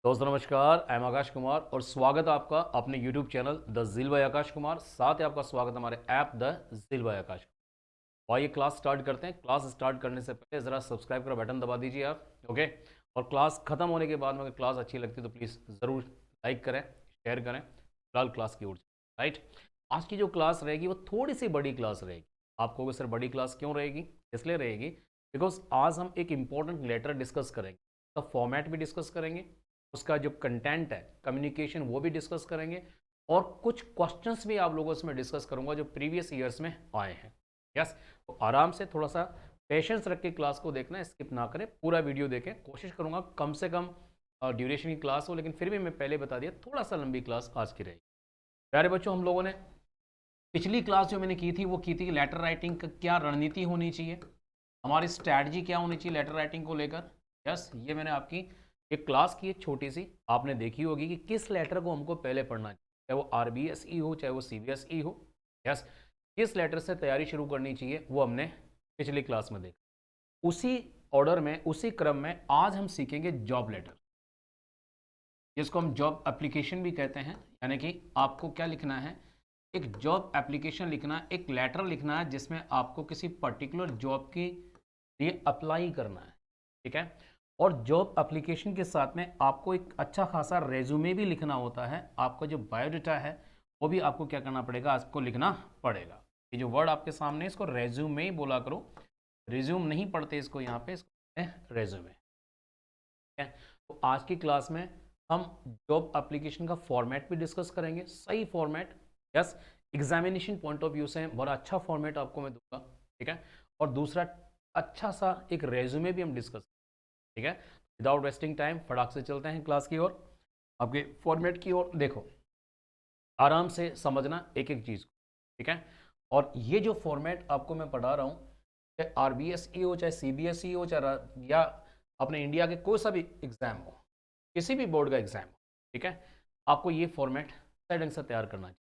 दोस्तों नमस्कार, I am Akash Kumar और स्वागत है आपका अपने यूट्यूब चैनल द जिल बाय आकाश कुमार। साथ ही आपका स्वागत है हमारे ऐप द जिल बाय आकाश। और आइए क्लास स्टार्ट करते हैं। क्लास स्टार्ट करने से पहले ज़रा सब्सक्राइब का बटन दबा दीजिए आप, ओके। और क्लास खत्म होने के बाद में अगर क्लास अच्छी लगती है तो प्लीज़ ज़रूर लाइक करें, शेयर करें। फिलहाल क्लास की ओर से राइट। आज की जो क्लास रहेगी वो थोड़ी सी बड़ी क्लास रहेगी। आप कहोगे सर बड़ी क्लास क्यों रहेगी? इसलिए रहेगी बिकॉज आज हम एक इंपॉर्टेंट लेटर डिस्कस करेंगे। उसका फॉर्मेट भी डिस्कस करेंगे, उसका जो कंटेंट है कम्युनिकेशन वो भी डिस्कस करेंगे, और कुछ क्वेश्चंस भी आप लोगों से मैं डिस्कस करूंगा जो प्रीवियस ईयर्स में आए हैं। यस, तो आराम से थोड़ा सा पेशेंस रख के क्लास को देखना, स्किप ना करें, पूरा वीडियो देखें। कोशिश करूंगा कम से कम ड्यूरेशन की क्लास हो, लेकिन फिर भी मैं पहले बता दिया थोड़ा सा लंबी क्लास आज की रहेगी। प्यारे बच्चों, हम लोगों ने पिछली क्लास जो मैंने की थी वो की थी कि लेटर राइटिंग का क्या रणनीति होनी चाहिए, हमारी स्ट्रैटेजी क्या होनी चाहिए लेटर राइटिंग को लेकर। यस, ये मैंने आपकी एक क्लास की है छोटी सी, आपने देखी होगी कि किस लेटर को हमको पहले पढ़ना चाहिए, चाहे वो आरबीएसई हो चाहे वो सीबीएसई हो। यस, किस लेटर से तैयारी शुरू करनी चाहिए वो हमने पिछली क्लास में देखा। उसी ऑर्डर में, उसी क्रम में आज हम सीखेंगे जॉब लेटर, जिसको हम जॉब एप्लीकेशन भी कहते हैं। यानी कि आपको क्या लिखना है, एक जॉब एप्लीकेशन लिखना है, एक लेटर लिखना है जिसमें आपको किसी पर्टिकुलर जॉब के लिए अप्लाई करना है, ठीक है। और जॉब एप्लीकेशन के साथ में आपको एक अच्छा खासा रेज्यूमे भी लिखना होता है। आपका जो बायोडाटा है वो भी आपको क्या करना पड़ेगा, आपको लिखना पड़ेगा। ये जो वर्ड आपके सामने है इसको रेज्यूमे ही बोला करो, रिज्यूम नहीं पढ़ते इसको, यहाँ पे इसको रेज्यूमे, ठीक है। तो आज की क्लास में हम जॉब एप्लीकेशन का फॉर्मेट भी डिस्कस करेंगे, सही format. Yes, examination point of view से बड़ा अच्छा फॉर्मेट आपको मैं दूंगा, ठीक है। और दूसरा अच्छा सा एक रेज्यूमे भी हम डिस्कस, ठीक है। विदाउट वेस्टिंग टाइम फटाक से चलते हैं क्लास की ओर, आपके फॉर्मेट की ओर। देखो, आराम से समझना एक एक चीज़ को, ठीक है। और ये जो फॉर्मेट आपको मैं पढ़ा रहा हूँ, चाहे आरबीएसई हो चाहे सीबीएसई हो चाहे या अपने इंडिया के कोई सा भी एग्जाम हो, किसी भी बोर्ड का एग्जाम हो, ठीक है, आपको ये फॉर्मेट सही ढंग से तैयार करना चाहिए।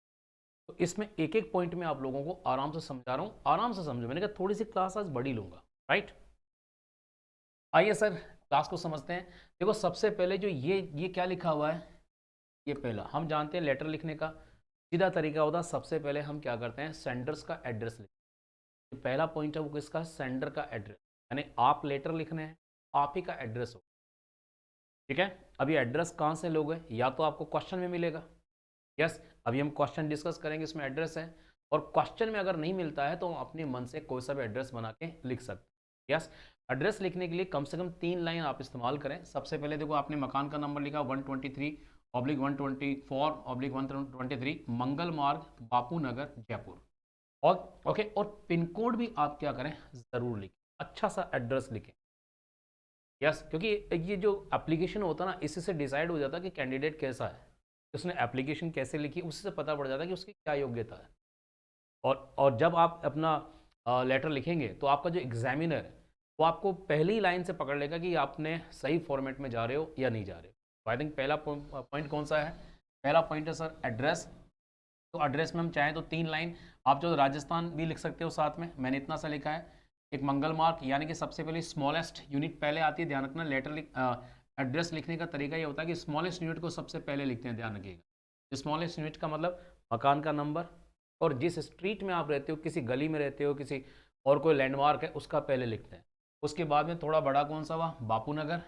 तो इसमें एक एक पॉइंट में आप लोगों को आराम से समझा रहा हूँ, आराम से समझो। मैंने कहा थोड़ी सी क्लास आज बड़ी लूंगा, राइट। आइए सर क्लास को समझते हैं। देखो, सबसे पहले जो ये क्या लिखा हुआ है, ये पहला हम जानते हैं लेटर लिखने का सीधा तरीका होता है। सबसे पहले हम क्या करते हैं, सेंडर्स का एड्रेस लिखते हैं। पहला पॉइंट है वो किसका, सेंडर का एड्रेस, यानी आप लेटर लिखने हैं, आप ही का एड्रेस हो, ठीक है। अभी एड्रेस कहाँ से लोगे, या तो आपको क्वेश्चन में मिलेगा। यस, अभी हम क्वेश्चन डिस्कस करेंगे, इसमें एड्रेस है। और क्वेश्चन में अगर नहीं मिलता है तो हम अपने मन से कोई सा भी एड्रेस बना के लिख सकते हैं। यस, एड्रेस लिखने के लिए कम से कम 3 लाइन आप इस्तेमाल करें। सबसे पहले देखो, आपने मकान का नंबर लिखा 123/124/123 मंगल मार्ग, बापू नगर, जयपुर। और ओके, और पिन कोड भी आप क्या करें, ज़रूर लिखें, अच्छा सा एड्रेस लिखें। यस, क्योंकि ये जो एप्लीकेशन होता है ना, इसी से डिसाइड हो जाता है कि कैंडिडेट कैसा है, उसने एप्लीकेशन कैसे लिखी, उससे पता पड़ जाता है कि उसकी क्या योग्यता है। और जब आप अपना लेटर लिखेंगे तो आपका जो एग्जामिनर है वो आपको पहली लाइन से पकड़ लेगा कि आपने सही फॉर्मेट में जा रहे हो या नहीं जा रहे हो। तो आई थिंक पहला पॉइंट कौन सा है, पहला पॉइंट है सर एड्रेस। तो एड्रेस में हम चाहें तो 3 लाइन, आप जो राजस्थान भी लिख सकते हो साथ में, मैंने इतना सा लिखा है। एक मंगल मार्क, यानी कि सबसे पहले स्मॉलेस्ट यूनिट पहले आती है, ध्यान रखना। लेटर एड्रेस लिखने का तरीका ये होता है कि स्मॉलेस्ट यूनिट को सबसे पहले लिखते हैं, ध्यान रखिएगा। स्मॉलेस्ट यूनिट का मतलब मकान का नंबर, और जिस स्ट्रीट में आप रहते हो, किसी गली में रहते हो, किसी और कोई लैंडमार्क है उसका पहले लिखते हैं। उसके बाद में थोड़ा बड़ा कौन सा हुआ, बापू नगर।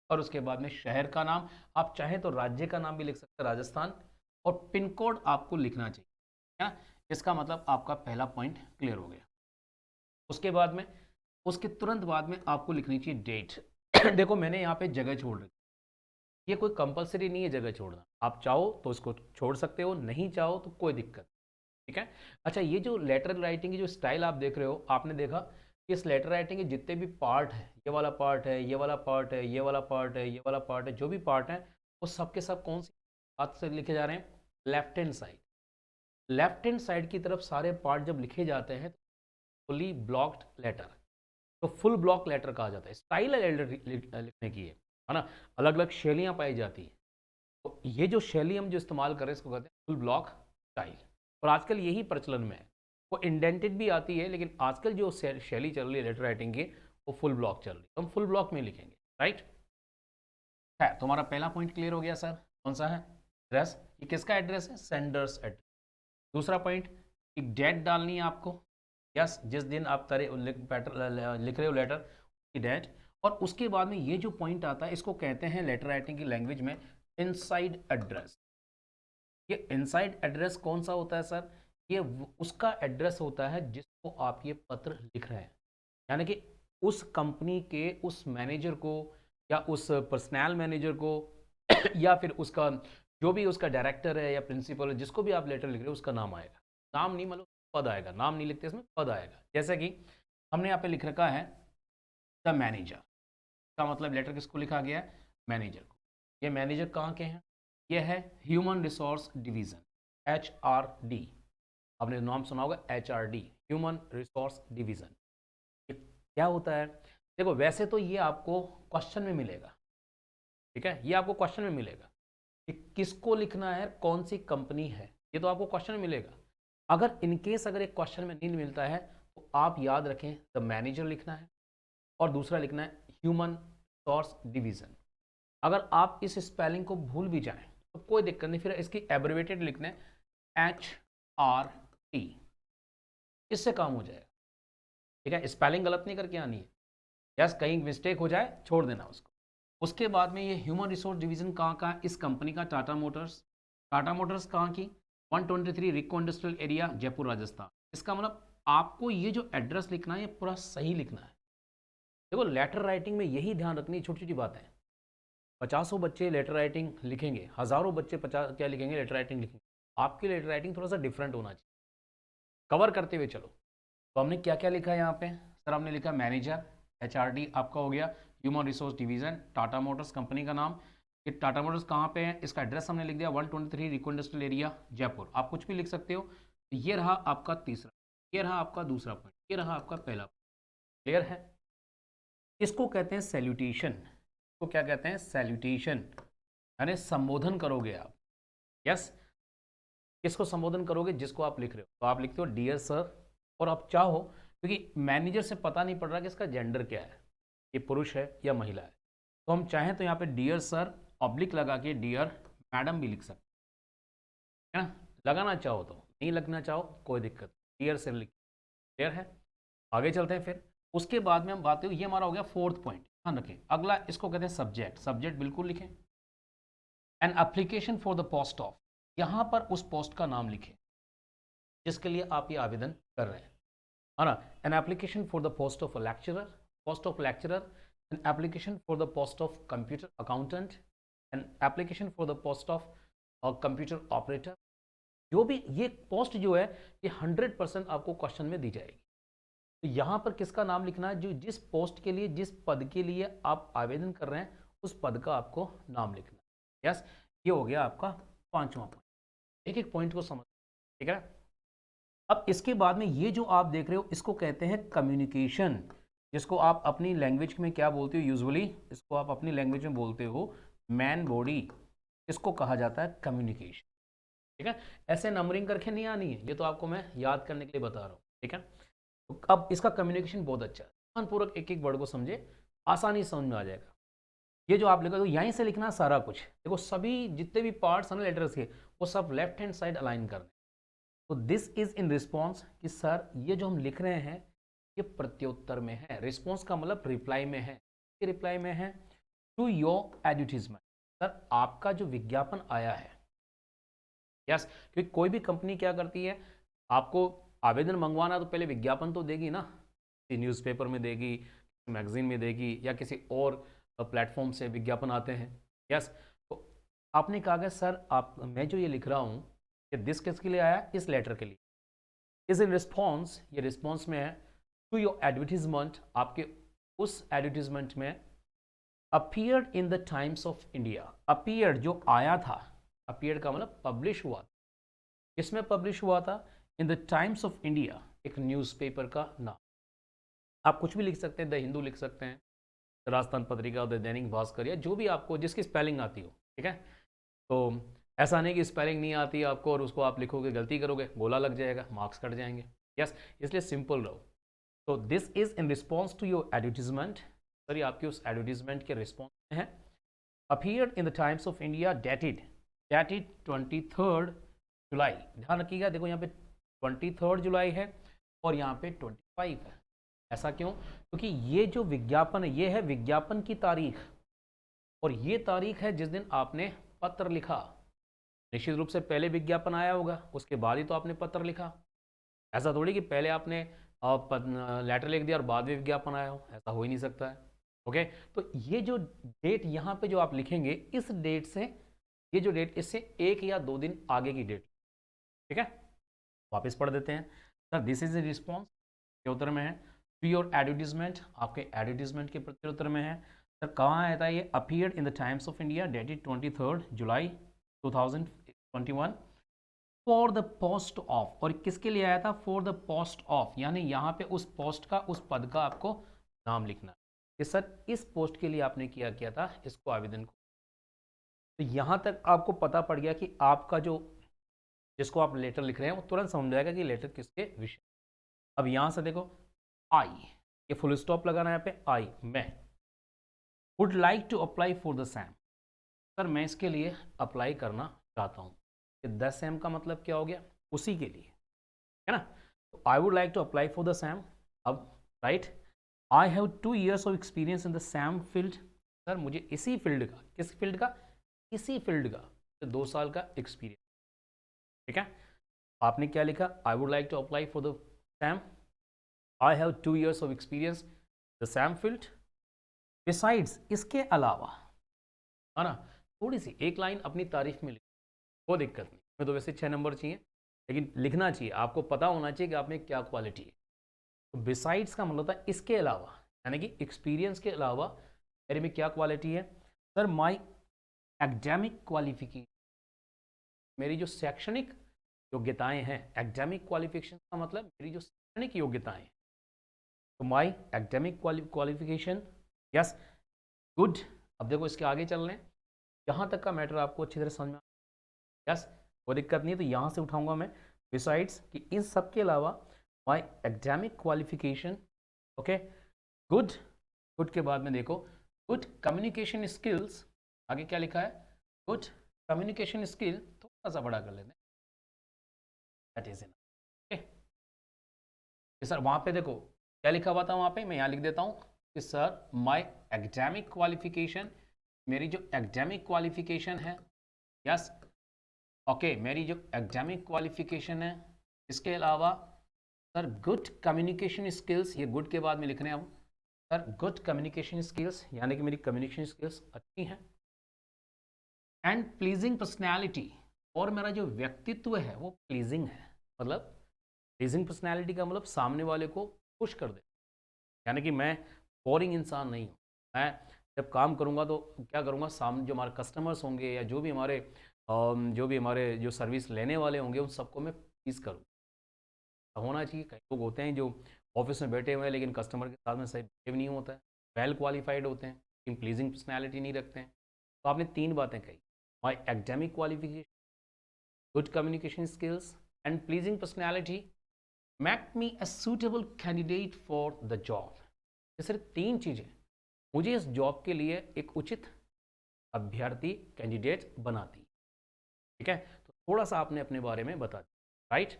और उसके बाद में शहर का नाम, आप चाहें तो राज्य का नाम भी लिख सकते हैं, राजस्थान। और पिन कोड आपको लिखना चाहिए, है ना। इसका मतलब आपका पहला पॉइंट क्लियर हो गया। उसके बाद में, उसके तुरंत बाद में आपको लिखनी चाहिए डेट। देखो, मैंने यहाँ पे जगह छोड़ रखी, ये कोई कंपलसरी नहीं है जगह छोड़ना, आप चाहो तो इसको छोड़ सकते हो, नहीं चाहो तो कोई दिक्कत, ठीक है। अच्छा, ये जो लेटर राइटिंग की जो स्टाइल आप देख रहे हो, आपने देखा कि इस लेटर राइटिंग के जितने भी पार्ट है, ये वाला पार्ट है, ये वाला पार्ट है, ये वाला पार्ट है, ये वाला पार्ट है, जो भी पार्ट है वो सब के सब कौन सी हाथ से लिखे जा रहे हैं, left hand side. Left hand side की तरफ सारे पार्ट जब लिखे जाते हैं फुली ब्लॉक्ड लेटर, तो फुल ब्लॉक लेटर कहा जाता है। स्टाइल है लिखने की है ना, अलग अलग शैलियाँ पाई जाती हैं। तो ये जो शैली हम जो इस्तेमाल करें इसको कहते हैं फुल ब्लॉक स्टाइल, और आजकल यही प्रचलन में है। वो इंडेंटेड भी आती है, लेकिन आजकल जो शैली चल रही है लेटर राइटिंग की वो फुल ब्लॉक चल रही है, तो हम फुल ब्लॉक में लिखेंगे, राइट। है। तुम्हारा पहला पॉइंट क्लियर हो गया सर, कौन सा है? एड्रेस। ये किसका एड्रेस है? Sender's address. दूसरा पॉइंट, एक डेट डालनी है आपको। यस, जिस दिन आप लिख रहे हो लेटर की डेट। और उसके बाद में ये जो पॉइंट आता है इसको कहते हैं लेटर राइटिंग की लैंग्वेज में इनसाइड एड्रेस। ये इनसाइड एड्रेस कौन सा होता है सर? ये उसका एड्रेस होता है जिसको आप ये पत्र लिख रहे हैं, यानी कि उस कंपनी के उस मैनेजर को या उस पर्सनल मैनेजर को या फिर उसका जो भी उसका डायरेक्टर है या प्रिंसिपल है, जिसको भी आप लेटर लिख रहे हो उसका नाम आएगा। नाम नहीं, मतलब पद आएगा। नाम नहीं लिखते इसमें, पद आएगा। जैसे कि हमने यहाँ पे लिख रखा है द मैनेजर, का मतलब लेटर किसको लिखा गया है? मैनेजर को। ये मैनेजर कहाँ के हैं? ये है ह्यूमन रिसोर्स डिवीजन, HRD। आपने नाम सुना होगा HRD, ह्यूमन रिसोर्स डिवीजन। ये क्या होता है? देखो, वैसे तो ये आपको क्वेश्चन में मिलेगा, ठीक है, ये आपको क्वेश्चन में मिलेगा कि किसको लिखना है, कौन सी कंपनी है, ये तो आपको क्वेश्चन में मिलेगा। अगर इनकेस अगर एक क्वेश्चन में नहीं मिलता है तो आप याद रखें द मैनेजर लिखना है और दूसरा लिखना है ह्यूमन रिसोर्स डिवीजन। अगर आप इस स्पेलिंग को भूल भी जाएं तो कोई दिक्कत नहीं, फिर इसकी एब्रिवेटेड लिखना है HRT, इससे काम हो जाएगा। ठीक है, स्पेलिंग गलत नहीं करके आनी है। यस, कहीं मिस्टेक हो जाए छोड़ देना उसको। उसके बाद में ये ह्यूमन रिसोर्स डिवीजन कहाँ का है? इस कंपनी का टाटा मोटर्स। टाटा मोटर्स कहाँ की? 123 रिको इंडस्ट्रियल एरिया, जयपुर, राजस्थान। इसका मतलब आपको ये जो एड्रेस लिखना है ये पूरा सही लिखना है। देखो, लेटर राइटिंग में यही ध्यान रखनी, छोटी छोटी बातें। पचासों बच्चे लेटर राइटिंग लिखेंगे, हज़ारों बच्चे 50 क्या लिखेंगे? लेटर राइटिंग लिखेंगे। आपकी लेटर राइटिंग थोड़ा सा डिफरेंट होना चाहिए, कवर करते हुए चलो। तो हमने क्या क्या लिखा है यहाँ पे सर? हमने लिखा मैनेजर, HRD आपका हो गया, human resource division, Tata Motors company का नाम। ये टाटा मोटर्स कहाँ पे है, इसका एड्रेस हमने लिख दिया 123 रिको इंडस्ट्रियल एरिया, जयपुर। आप कुछ भी लिख सकते हो। तो ये रहा आपका तीसरा, ये रहा आपका दूसरा पॉइंट, ये रहा आपका पहला पॉइंट। क्लियर है? इसको कहते हैं सैल्यूटेशन। इसको क्या कहते हैं? सैल्यूटेशन, यानी संबोधन करोगे आप। यस, किसको संबोधन करोगे? जिसको आप लिख रहे हो। तो आप लिखते हो डियर सर, और आप चाहो, क्योंकि मैनेजर से पता नहीं पड़ रहा कि इसका जेंडर क्या है, ये पुरुष है या महिला है, तो हम चाहें तो यहाँ पे डियर सर ऑब्लिक लगा के डियर मैडम भी लिख सकते हैं ना, लगाना चाहो तो। नहीं लगना चाहो कोई दिक्कत, डियर सर लिख। क्लियर है? आगे चलते हैं फिर। उसके बाद में हम बात करें, ये हमारा हो गया फोर्थ पॉइंट, ध्यान रखें। अगला इसको कहते हैं सब्जेक्ट। सब्जेक्ट बिल्कुल लिखें। An application for the post of, यहाँ पर उस पोस्ट का नाम लिखें जिसके लिए आप ये आवेदन कर रहे हैं, है ना। An application for the post of lecturer, post of lecturer. An application for the post of computer accountant. An application for the post of computer operator. जो भी ये पोस्ट जो है ये 100% आपको क्वेश्चन में दी जाएगी। तो यहाँ पर किसका नाम लिखना है? जो जिस पोस्ट के लिए, जिस पद के लिए आप आवेदन कर रहे हैं उस पद का आपको नाम लिखना है। यस, ये हो गया आपका पांचवा पॉइंट। एक एक पॉइंट को समझ, ठीक है। अब इसके बाद में ये जो आप देख रहे हो इसको कहते हैं कम्युनिकेशन, जिसको आप अपनी लैंग्वेज में क्या बोलते हो? यूजुअली इसको आप अपनी लैंग्वेज में बोलते हो मैन बॉडी। इसको कहा जाता है कम्युनिकेशन, ठीक है। ऐसे नंबरिंग करके नहीं आनी है, ये तो आपको मैं याद करने के लिए बता रहा हूँ, ठीक है। तो अब इसका कम्युनिकेशन बहुत अच्छा है, ध्यानपूर्वक एक एक वर्ड को समझे, आसानी से समझ में आ जाएगा। ये जो आप लिखा तो यहीं से लिखना सारा कुछ। देखो, सभी जितने भी पार्ट्स हैं लेटर्स के वो सब लेफ्ट हैंड साइड अलाइन करने। तो दिस इज इन रिस्पॉन्स कि सर ये जो हम लिख रहे हैं ये प्रत्युत्तर में है। रिस्पॉन्स का मतलब रिप्लाई में है। ये रिप्लाई में है टू योर एडवर्टीजमेंट। सर आपका जो विज्ञापन आया है, यस, क्योंकि कोई भी कंपनी क्या करती है, आपको आवेदन मंगवाना तो पहले विज्ञापन तो देगी ना, न्यूज़पेपर में देगी, मैगजीन में देगी, या किसी और प्लेटफॉर्म से विज्ञापन आते हैं। यस, तो आपने कहा कि सर आप, मैं जो ये लिख रहा हूँ कि दिस किसके लिए आया? इस लेटर के लिए। इज इन रिस्पॉन्स, ये रिस्पॉन्स में है टू योर एडवर्टीजमेंट, आपके उस एडवर्टीजमेंट में appeared in the Times of India. Appeared जो आया था, अपीयर्ड का मतलब पब्लिश हुआ। किसमें पब्लिश हुआ था? इन द टाइम्स ऑफ इंडिया, एक न्यूज़पेपर का नाम। आप कुछ भी लिख सकते हैं, द हिंदू लिख सकते हैं, राजस्थान पत्रिका, द दैनिक भास्कर, या जो भी आपको जिसकी स्पेलिंग आती हो, ठीक है। तो ऐसा नहीं कि स्पेलिंग नहीं आती आपको और उसको आप लिखोगे गलती करोगे, गोला लग जाएगा, मार्क्स कट जाएंगे। यस, इसलिए सिंपल रहो। तो this is in response to your advertisement, sir ये आपकी उस एडवर्टीजमेंट के रिस्पॉन्स में है। Appeared in the Times of India dated 23 July. ध्यान रखिएगा, देखो यहाँ पे 23 जुलाई है और यहाँ पे 25 है। ऐसा क्यों? क्योंकि ये जो विज्ञापन है ये है विज्ञापन की तारीख, और ये तारीख है जिस दिन आपने पत्र लिखा। निश्चित रूप से पहले विज्ञापन आया होगा, उसके बाद ही तो आपने पत्र लिखा। ऐसा थोड़ी कि पहले आपने लेटर लिख दिया और बाद में विज्ञापन आया हो, ऐसा हो ही नहीं सकता है। ओके, तो ये जो डेट यहाँ पे जो आप लिखेंगे, इस डेट से, ये जो डेट, इससे 1 या 2 दिन आगे की डेट। ठीक है, वापस पढ़ देते हैं। Sir this is a response के उत्तर में है, टू योर एडवर्टीजमेंट, आपके एडवर्टीजमेंट के प्रति उत्तर में है। सर कहाँ आया था ये? Appeared in the Times of India dated 23 July 2021 for the post of, और किसके लिए आया था? फॉर द पोस्ट ऑफ, यानी यहाँ पे उस पोस्ट का, उस पद का आपको नाम लिखना है कि सर इस पोस्ट के लिए आपने किया था इसको, आवेदन को। तो यहाँ तक आपको पता पड़ गया कि आपका जो, जिसको आप लेटर लिख रहे हैं वो तुरंत समझ जाएगा कि लेटर किसके विषय। अब यहाँ से देखो, आई, ये फुल स्टॉप लगाना है यहाँ पे, आई, मैं would like to apply for the same. Sir मैं इसके लिए अप्लाई करना चाहता हूँ। द सैम का मतलब क्या हो गया? उसी के लिए, है ना? तो I would like to apply for the same. अब right, I have 2 years of experience in the same field. Sir मुझे इसी फील्ड का, किस फील्ड का? इसी फील्ड का 2 साल का एक्सपीरियंस। ठीक है, आपने क्या लिखा? I would like to apply for the same, I have 2 years of experience the same field, besides, इसके अलावा, है ना? थोड़ी सी एक लाइन अपनी तारीफ में लिख, कोई दिक्कत नहीं, हमें तो वैसे 6 नंबर चाहिए, लेकिन लिखना चाहिए, आपको पता होना चाहिए कि आप में क्या क्वालिटी है। तो बिसाइड्स का मतलब होता है इसके अलावा, यानी कि एक्सपीरियंस के अलावा मेरे में क्या क्वालिटी है? सर माई एकेडमिक क्वालिफिकेशन, मेरी जो शैक्षणिक योग्यताएं हैं, एकेडमिक क्वालिफिकेशन का मतलब मेरी जो शैक्षणिक योग्यताएं, तो माई एकेडमिक क्वालिफिकेशन, यस, गुड। अब देखो इसके आगे चल रहे हैं, यहाँ तक का मैटर आपको अच्छी तरह समझ में, यस, कोई दिक्कत नहीं है। तो यहाँ से उठाऊंगा मैं बिसाइड्स, कि इन सब के अलावा my academic qualification, okay, good, good के बाद में देखो गुड कम्युनिकेशन स्किल्स, आगे क्या लिखा है? गुड कम्युनिकेशन स्किल, थोड़ा सा बड़ा कर लेते हैं, दैट इज ओके। सर वहाँ पे देखो क्या लिखा हुआ था, वहाँ पे मैं यहाँ लिख देता हूँ कि सर माई एकेडमिक क्वालिफिकेशन, मेरी जो एकेडमिक क्वालिफिकेशन है, यस, ओके, मेरी जो एकेडमिक क्वालिफिकेशन है, इसके अलावा सर गुड कम्युनिकेशन स्किल्स, ये गुड के बाद में लिख रहे हैं हम, सर गुड कम्युनिकेशन स्किल्स, यानी कि मेरी कम्युनिकेशन स्किल्स अच्छी हैं, एंड प्लीजिंग पर्सनैलिटी, और मेरा जो व्यक्तित्व है वो प्लीजिंग है। मतलब प्लीजिंग पर्सनैलिटी का मतलब सामने वाले को खुश कर दे, यानी कि मैं बोरिंग इंसान नहीं हूँ। मैं जब काम करूँगा तो क्या करूँगा, सामने जो हमारे कस्टमर्स होंगे या जो भी हमारे जो सर्विस लेने वाले होंगे उन सबको मैं प्लीज़ करूँ, होना चाहिए। कई लोग होते हैं जो ऑफिस में बैठे हुए हैं लेकिन कस्टमर के साथ में सही बिहेव नहीं होता है, वेल क्वालिफाइड होते हैं लेकिन प्लीजिंग पर्सनैलिटी नहीं रखते हैं। तो आपने 3 बातें कही, my academic qualification, good communication skills and pleasing personality make me a suitable candidate for the job. ये सिर्फ 3 चीज़ें मुझे इस जॉब के लिए एक उचित अभ्यर्थी, कैंडिडेट बनाती। ठीक है, तो थोड़ा सा आपने अपने बारे में बता दिया, राइट।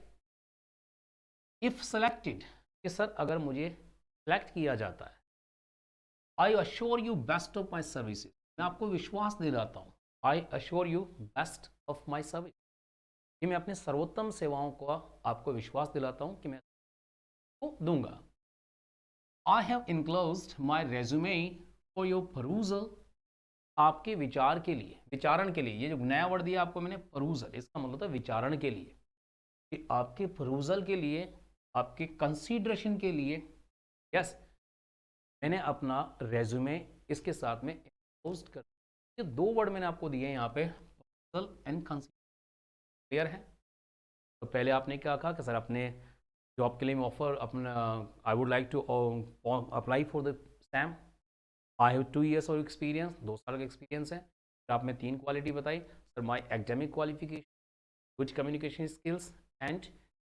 इफ सेलेक्टेड, कि सर अगर मुझे सेलेक्ट किया जाता है, I assure you best of my services, मैं आपको विश्वास दिलाता हूँ, I assure you best of my service, कि मैं अपने सर्वोत्तम सेवाओं को आपको विश्वास दिलाता हूँ कि मैं आपको दूंगा। I have enclosed my resume for your perusal, आपके विचार के लिए, विचारण के लिए, ये जो नया वर्ड दिया आपको मैंने परूजल, इसका मतलब था विचारण के लिए, कि आपके परूजल के लिए, आपके कंसीडरेशन के लिए, यस, मैंने अपना रेज्यूमे इसके साथ में पोस्ट कर, ये 2 वर्ड मैंने आपको दिए हैं यहाँ पे, परूजल एंड कंसीडरेशन, क्लियर है? तो पहले आपने क्या कहा कि सर अपने जॉब के लिए मैं ऑफर अपना, I would like to apply for the same, I have 2 years of experience, 2 साल का एक्सपीरियंस है। फिर आपने 3 क्वालिटी बताई, सर माई एकेडमिक क्वालिफिकेशन, कुछ कम्युनिकेशन स्किल्स एंड,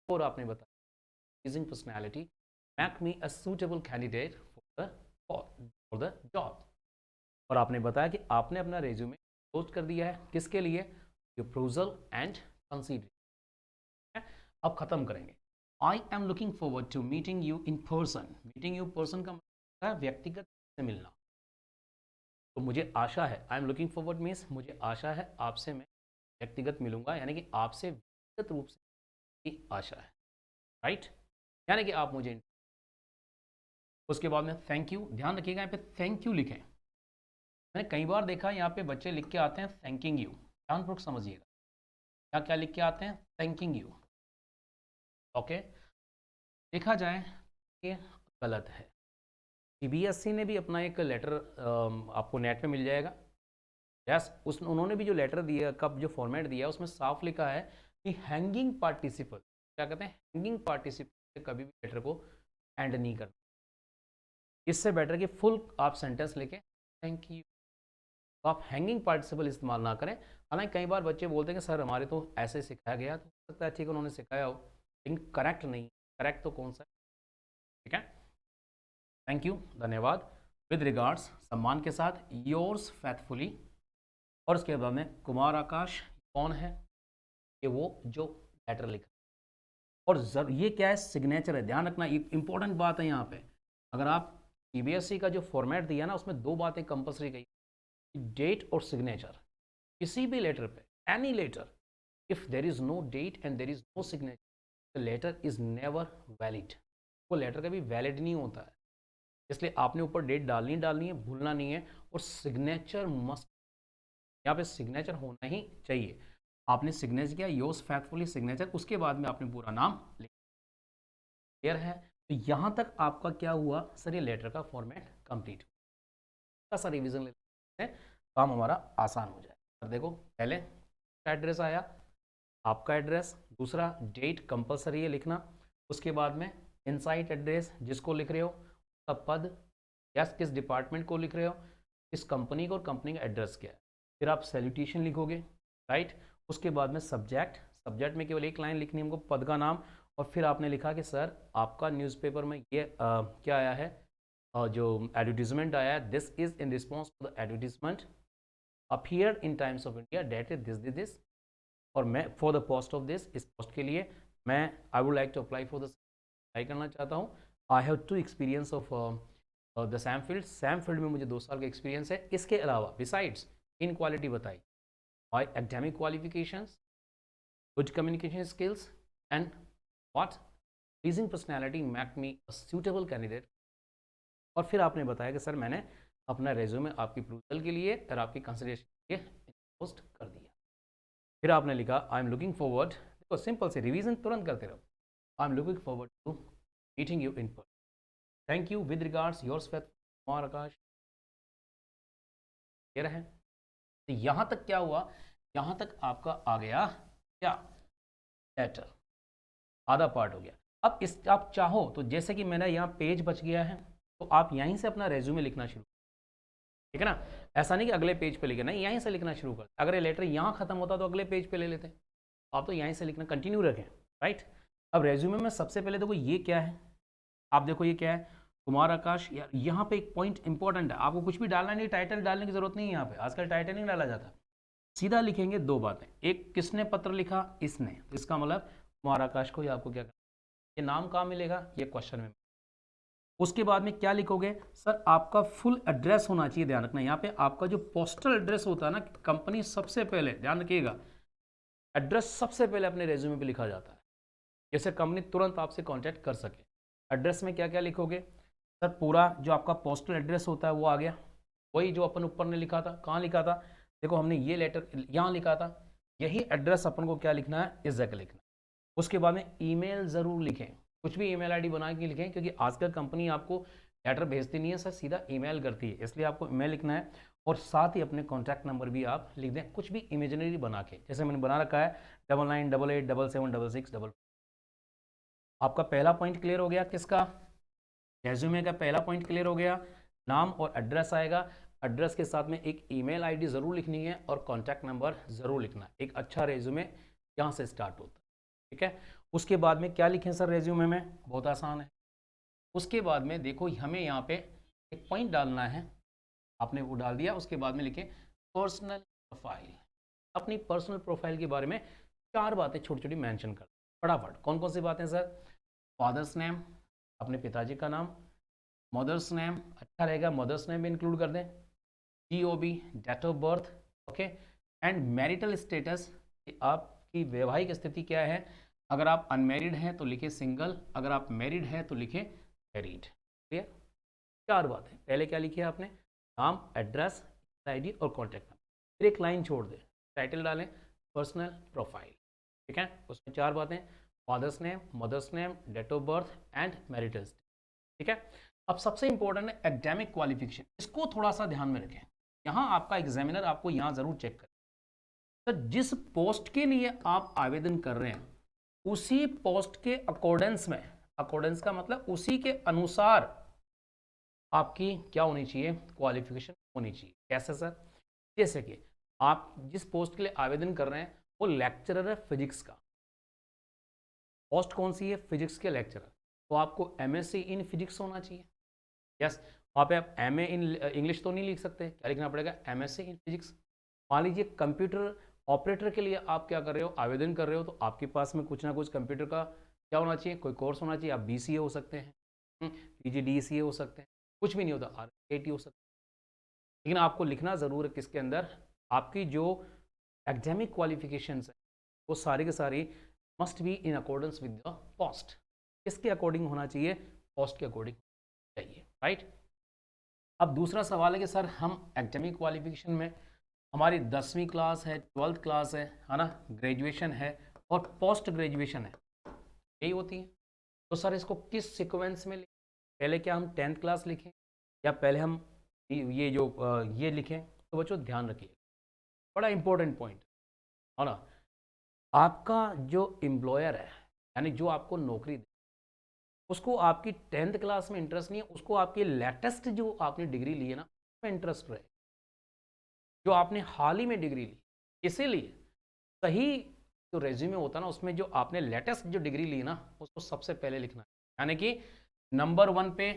और आपने बताया pleasing personality, make me a suitable candidate for the job. और आपने बताया कि आपने अपना रेज्यूमे पोस्ट कर दिया है, किसके लिए? Approval and consideration. अब खत्म करेंगे। I am looking forward to meeting you in person. Meeting you person का मतलब है व्यक्तिगत से मिलना। तो मुझे आशा है, आई एम लुकिंग फॉरवर्ड मीन्स मुझे आशा है आपसे मैं व्यक्तिगत मिलूंगा, यानी कि आपसे व्यक्तिगत रूप से की आशा है, राइट? यानी कि आप मुझे, उसके बाद में थैंक यू, ध्यान रखिएगा यहाँ पे थैंक यू लिखें। मैंने कई बार देखा यहाँ पे बच्चे लिख के आते हैं थैंकिंग यू, ध्यानपूर्वक समझिएगा। क्या क्या लिख के आते हैं? Thanking you. ओके, देखा जाए ये गलत है। सीबीएसई ने भी अपना एक लेटर आपको नेट पे मिल जाएगा। यस, उस उन्होंने भी जो लेटर दिया, कब जो फॉर्मेट दिया उसमें साफ लिखा है कि हैंगिंग पार्टिसिपल, क्या कहते हैं? हैंगिंग पार्टिसिपल से कभी भी लेटर को एंड नहीं करना। इससे बेटर कि फुल आप सेंटेंस लिखें थैंक यू, तो आप हैंगिंग पार्टिसिपल इस्तेमाल ना करें। हालांकि कई बार बच्चे बोलते हैं कि सर हमारे तो ऐसे सिखाया गया, तो हो सकता है ठीक है उन्होंने सिखाया हो, लेकिन करेक्ट नहीं। करेक्ट तो कौन सा है? ठीक है, थैंक यू, धन्यवाद, विद रिगार्ड्स, सम्मान के साथ, योर्स फेथफुली। और उसके बाद में कुमार आकाश कौन है? ये वो जो लेटर लिखा। और ये क्या है? सिग्नेचर है, ध्यान रखना, ये इंपॉर्टेंट बात है यहाँ पे। अगर आप सीबीएसई का जो फॉर्मेट दिया ना उसमें दो बातें कंपलसरी गई, डेट और सिग्नेचर। किसी भी लेटर पे, any letter, if there is no date and there is no signature, the letter is never valid. वो लेटर कभी वैलिड नहीं होता है। इसलिए आपने ऊपर डेट डालनी है, भूलना नहीं है। और सिग्नेचर मस्ट, यहाँ पे सिग्नेचर होना ही चाहिए। आपने सिग्नेचर किया, योर्स फेथफुली सिग्नेचर, उसके बाद में आपने पूरा नाम लिखा। क्लियर है? तो यहाँ तक आपका क्या हुआ सर? ये लेटर का फॉर्मेट कंप्लीट हुआ। सा रिवीजन लेते हैं, काम हमारा आसान हो जाए। अब देखो, पहले एड्रेस आया, आपका एड्रेस, दूसरा डेट कंपलसरी है लिखना, उसके बाद में इनसाइट एड्रेस जिसको लिख रहे हो, उसका पद या किस डिपार्टमेंट को लिख रहे हो, किस कंपनी को, और कंपनी का एड्रेस क्या है। फिर आप सैल्यूटेशन लिखोगे, राइट? उसके बाद में सब्जेक्ट, सब्जेक्ट में केवल एक लाइन लिखनी है हमको, पद का नाम। और फिर आपने लिखा कि सर आपका न्यूज़पेपर में ये क्या आया है, जो एडवर्टीजमेंट आया है, this is in response to the advertisement appear in Times of India dated this, और मैं for the post of this, इस पोस्ट के लिए मैं I would like to apply for the, apply करना चाहता हूँ। I have two experience of the same field, same field में मुझे 2 साल का एक्सपीरियंस है। इसके अलावा बिसाइड्स इन क्वालिटी बताई, my academic qualifications, good communication skills and what pleasing personality make me a suitable candidate. और फिर आपने बताया कि सर मैंने अपना रेज्यूमे आपकी अप्रूवल के लिए और आपकी कंसिडरेशन के लिए पोस्ट कर दिया। फिर आपने लिखा आई एम लुकिंग फॉरवर्ड, देखो सिंपल से रिवीजन तुरंत करते रहो। I am looking forward to meeting you in person, thank you, with regards yours faith Kumar Akash. ये रहे। तो यहाँ तक क्या हुआ? यहाँ तक आपका आ गया क्या? लेटर, आधा पार्ट हो गया। अब इस आप चाहो तो जैसे कि मेरा यहाँ पेज बच गया है, तो आप यहीं से अपना रेज्यूमे लिखना शुरू, ठीक है ना? ऐसा नहीं कि अगले पेज पे लिखे, नहीं, यहीं से लिखना शुरू कर। अगर ये लेटर यहाँ खत्म होता तो अगले पेज पे ले लेते, आप तो यहीं से लिखना कंटिन्यू रखें, राइट? अब रेज्यूमे में सबसे पहले देखो ये क्या है, आप देखो ये क्या है, कुमार आकाश। यार यहाँ पे एक पॉइंट इंपॉर्टेंट है, आपको कुछ भी डालना नहीं, टाइटल डालने की जरूरत नहीं है। यहाँ पे आजकल टाइटल नहीं डाला जाता, सीधा लिखेंगे 2 बातें। एक, किसने पत्र लिखा? इसने, इसका मतलब कुमार आकाश को, या आपको क्या करना, ये नाम कहाँ मिलेगा? ये क्वेश्चन में। उसके बाद में क्या लिखोगे? सर आपका फुल एड्रेस होना चाहिए, ध्यान रखना यहाँ पे आपका जो पोस्टल एड्रेस होता है ना, कंपनी सबसे पहले, ध्यान रखिएगा, एड्रेस सबसे पहले अपने रेज्यूमे पे लिखा जाता है, जैसे कंपनी तुरंत आपसे कांटेक्ट कर सके। एड्रेस में क्या क्या लिखोगे? सर पूरा जो आपका पोस्टल एड्रेस होता है वो आ गया, वही जो अपन ऊपर ने लिखा था। कहाँ लिखा था? देखो हमने ये लेटर यहाँ लिखा था, यही एड्रेस अपन को क्या लिखना है? इस जगह लिखना है। उसके बाद में ईमेल ज़रूर लिखें, कुछ भी ईमेल आईडी बना के लिखें, क्योंकि आजकल कंपनी आपको लेटर भेजती नहीं है सर, सीधा ईमेल करती है, इसलिए आपको ईमेल लिखना है। और साथ ही अपने कॉन्टैक्ट नंबर भी आप लिख दें, कुछ भी इमेजिनरी बना के, जैसे मैंने बना रखा है 9988776666। आपका पहला पॉइंट क्लियर हो गया, किसका? रेज्यूमे का पहला पॉइंट क्लियर हो गया। नाम और एड्रेस आएगा, एड्रेस के साथ में एक ईमेल आईडी ज़रूर लिखनी है और कॉन्टैक्ट नंबर ज़रूर लिखना है। एक अच्छा रेज्यूमे यहाँ से स्टार्ट होता है, ठीक है? उसके बाद में क्या लिखें सर रेज्यूमे में? बहुत आसान है। उसके बाद में देखो हमें यहाँ पे एक पॉइंट डालना है, आपने वो डाल दिया, उसके बाद में लिखे पर्सनल प्रोफाइल। अपनी पर्सनल प्रोफाइल के बारे में 4 बातें छोटी छोटी मेंशन कर फटाफट। कौन कौन सी बातें सर? फादर्स नेम, अपने पिताजी का नाम। मदर्स नेम, अच्छा रहेगा मदर्स नेम भी इंक्लूड कर दें। GOB, date of birth, okay. And marital status, आपकी वैवाहिक स्थिति क्या है। अगर आप अनमेरिड हैं तो लिखे सिंगल, अगर आप मैरिड हैं तो लिखे मैरिड। क्लियर? 4 बातें। पहले क्या लिखिए आपने? नाम, एड्रेस, ID और कॉन्टैक्ट नंबर। फिर एक लाइन छोड़ दें, टाइटल डालें पर्सनल प्रोफाइल। ठीक है, उसमें 4 बातें, father's name, mother's name, date of birth and marital. ठीक है। अब सबसे इंपॉर्टेंट है एकेडमिक क्वालिफिकेशन, इसको थोड़ा सा ध्यान में रखें। यहाँ आपका एग्जामिनर आपको यहाँ जरूर चेक करे, तो जिस पोस्ट के लिए आप आवेदन कर रहे हैं उसी पोस्ट के अकॉर्डेंस में, अकॉर्डेंस का मतलब उसी के अनुसार आपकी क्या होनी चाहिए, क्वालिफिकेशन होनी चाहिए। कैसे सर? जैसे कि आप जिस पोस्ट के लिए आवेदन कर रहे हैं वो लेक्चरर है फिजिक्स का, पोस्ट कौन सी है? फिजिक्स के लेक्चरर, तो आपको MSc इन फिजिक्स होना चाहिए। यस, वहाँ पे आप MA इन इंग्लिश तो नहीं लिख सकते, क्या लिखना पड़ेगा? MSc in physics. मान लीजिए कंप्यूटर ऑपरेटर के लिए आप क्या कर रहे हो, आवेदन कर रहे हो, तो आपके पास में कुछ ना कुछ कंप्यूटर का क्या होना चाहिए, कोई कोर्स होना चाहिए। आप BCA हो सकते हैं, PGDCA हो सकते हैं, कुछ भी नहीं होता, RIT हो सकता है। लेकिन आपको लिखना ज़रूर है किसके अंदर, आपकी जो एकेडमिक क्वालिफिकेशंस है वो सारी के सारी must be in accordance with the post. किसके अकॉर्डिंग होना चाहिए? पोस्ट के अकॉर्डिंग चाहिए, राइट। अब दूसरा सवाल है कि सर हम एकेडमिक क्वालिफिकेशन में हमारी 10वीं क्लास है, 12th क्लास है ना, ग्रेजुएशन है और पोस्ट ग्रेजुएशन है, यही होती है। तो सर इसको किस सीक्वेंस में लिखें? पहले क्या हम 10th क्लास लिखें या पहले हम ये जो ये लिखें? तो बच्चों ध्यान रखिए, बड़ा इंपॉर्टेंट पॉइंट है ना। आपका जो एम्प्लॉयर है, यानी जो आपको नौकरी दे, उसको आपकी 10th क्लास में इंटरेस्ट नहीं है, उसको आपकी लेटेस्ट जो आपने डिग्री ली है ना उसमें इंटरेस्ट रहे, जो आपने हाल ही में डिग्री ली। इसीलिए सही जो रेज्यूमे होता है ना उसमें जो आपने लेटेस्ट जो डिग्री ली ना उसको सबसे पहले लिखना है, यानी कि नंबर 1 पे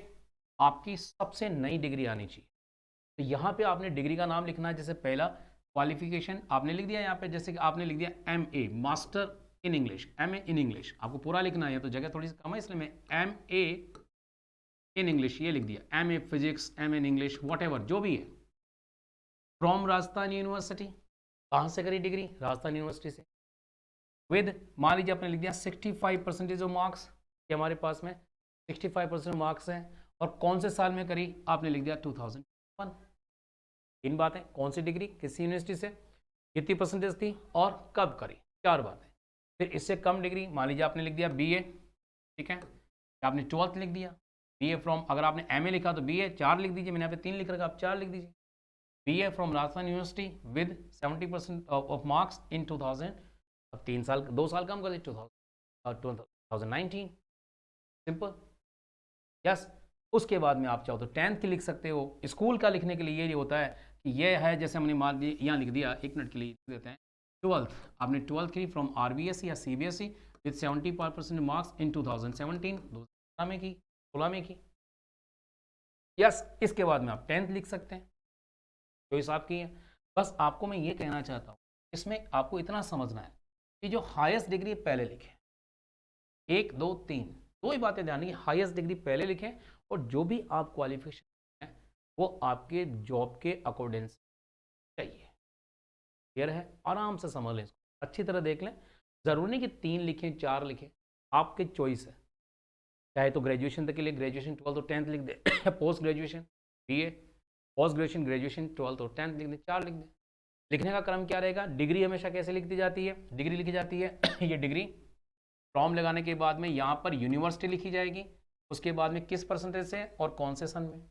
आपकी सबसे नई डिग्री आनी चाहिए। तो यहाँ पे आपने डिग्री का नाम लिखना है, जैसे पहला क्वालिफिकेशन आपने लिख दिया यहाँ पे, जैसे कि आपने लिख दिया MA master in English, MA in English, आपको पूरा लिखना है तो जगह थोड़ी सी कम है इसलिए मैं MA इन इंग्लिश ये लिख दिया। MA physics, MA in English, what जो भी है, फ्रॉम राजस्थान यूनिवर्सिटी। कहाँ से करी डिग्री? राजस्थान यूनिवर्सिटी से। विद, मान लीजिए आपने लिख दिया 65% ऑफ मार्क्स, कि हमारे पास में 65% मार्क्स हैं, और कौन से साल में करी? आपने लिख दिया 2001। तीन बातें, कौन सी डिग्री, किस यूनिवर्सिटी से, कितनी परसेंटेज थी और कब करी, 4 बातें। फिर इससे कम डिग्री, मान लीजिए आपने लिख दिया BA, ठीक है, आपने 12th लिख दिया। BA फ्रॉम, अगर आपने MA लिखा तो BA 4 लिख दीजिए, मैंने यहाँ पे 3 लिख रखा, आप 4 लिख दीजिए। BA from Rajasthan university with 70% of marks in 2000, अब 3 साल 2 साल कम कर दिए, 2019, सिंपल। यस, उसके बाद में आप चाहो तो 10th लिख सकते हो। स्कूल का लिखने के लिए ये होता है कि ये है, जैसे हमने मान ली यहाँ लिख दिया, 1 मिनट के लिए लिख देते हैं 12th, आपने 12th की फ्रॉम RBSE या CBSE विद 75% मार्क्स इन 2017, 2017 में की, 16 में की। यस, इसके बाद में आप 10th लिख सकते हैं, चॉइस आपकी है। बस आपको मैं ये कहना चाहता हूँ, इसमें आपको इतना समझना है कि जो हाईएस्ट डिग्री पहले लिखें, 1 2 3 दो ही बातें ध्यान रखिए, हाईएस्ट डिग्री पहले लिखें और जो भी आप क्वालिफिकेशन है वो आपके जॉब के अकॉर्डेंस चाहिए। क्लियर है? आराम से समझ लें, इसको अच्छी तरह देख लें। ज़रूरी नहीं कि 3 लिखें 4 लिखें, आपकी चॉइस है। चाहे तो ग्रेजुएशन तक के लिए ग्रेजुएशन 12th और 10th लिख दे, post graduation BA, post graduation graduation 12th और 10th लिख दें, 4 लिख दें। लिखने का क्रम क्या रहेगा? डिग्री हमेशा कैसे लिखी जाती है? डिग्री लिखी जाती है ये डिग्री फ्रॉम लगाने के बाद में यहाँ पर यूनिवर्सिटी लिखी जाएगी, उसके बाद में किस परसेंटेज से और कौन से सन में।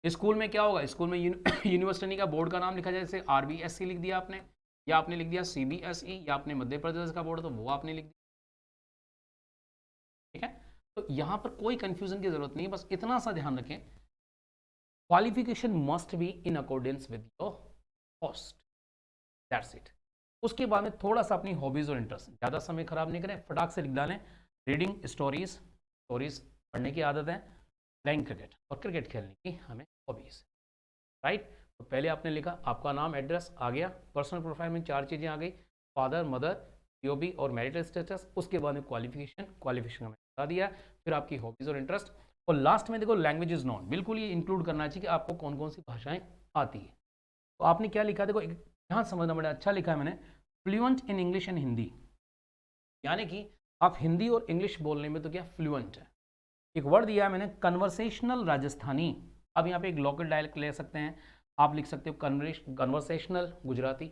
स्कूल में क्या होगा? स्कूल में यूनिवर्सिटी का बोर्ड का नाम लिखा जाए, जैसे RBSE लिख दिया आपने, या आपने लिख दिया CBSE, या आपने मध्य प्रदेश का बोर्ड तो वो आपने लिख दिया। ठीक है, तो यहाँ पर कोई कंफ्यूजन की जरूरत नहीं, बस इतना सा ध्यान रखें, qualification must be in accordance with your post, that's it. उसके बाद में थोड़ा सा अपनी हॉबीज़ और इंटरेस्ट, ज़्यादा समय खराब नहीं करें, फटाक से लिख डालें रीडिंग, स्टोरीज पढ़ने की आदत है, प्लेइंग क्रिकेट, और क्रिकेट खेलने की हमें हॉबीज़। राइट। तो पहले आपने लिखा आपका नाम, एड्रेस आ गया, पर्सनल प्रोफाइल में 4 चीज़ें आ गई, फादर, मदर, पीओबी और मैरिटल स्टेटस। उसके बाद में क्वालिफिकेशन का मैंने बता दिया, फिर आपकी हॉबीज़ और इंटरेस्ट, और लास्ट में देखो लैंग्वेज इज नॉन, बिल्कुल ये इंक्लूड करना चाहिए कि आपको कौन कौन सी भाषाएं आती है। तो आपने क्या लिखा, देखो ध्यान समझना, बड़ा अच्छा लिखा है मैंने, fluent in English and Hindi, यानी कि आप हिंदी और इंग्लिश बोलने में तो क्या फ्लुएंट है। एक वर्ड दिया है मैंने, कन्वर्सेशनल राजस्थानी। अब यहाँ पे एक लोकल डायलेक्ट ले सकते हैं, आप लिख सकते हो कन्वर्सेशनल गुजराती,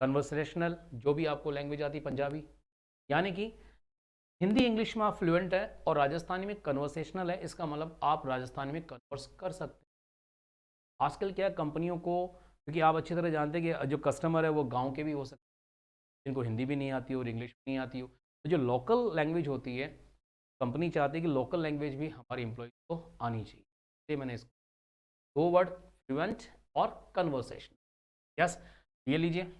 कन्वर्सेशनल जो भी आपको लैंग्वेज आती, पंजाबी, यानी कि हिंदी इंग्लिश में आप फ्लुएंट है और राजस्थानी में कन्वर्सेशनल है, इसका मतलब आप राजस्थानी में कन्वर्स कर सकते हैं। आजकल क्या है कंपनियों को, क्योंकि आप अच्छी तरह जानते हैं कि जो कस्टमर है वो गांव के भी हो सकते हैं जिनको हिंदी भी नहीं आती और इंग्लिश भी नहीं आती हो, तो जो लोकल लैंग्वेज होती है कंपनी चाहती है कि लोकल लैंग्वेज भी हमारे एम्प्लॉयज़ को आनी चाहिए, इसलिए मैंने इसको 2 वर्ड, फ्लुएंट और कन्वर्सेशन। यस, ये लीजिए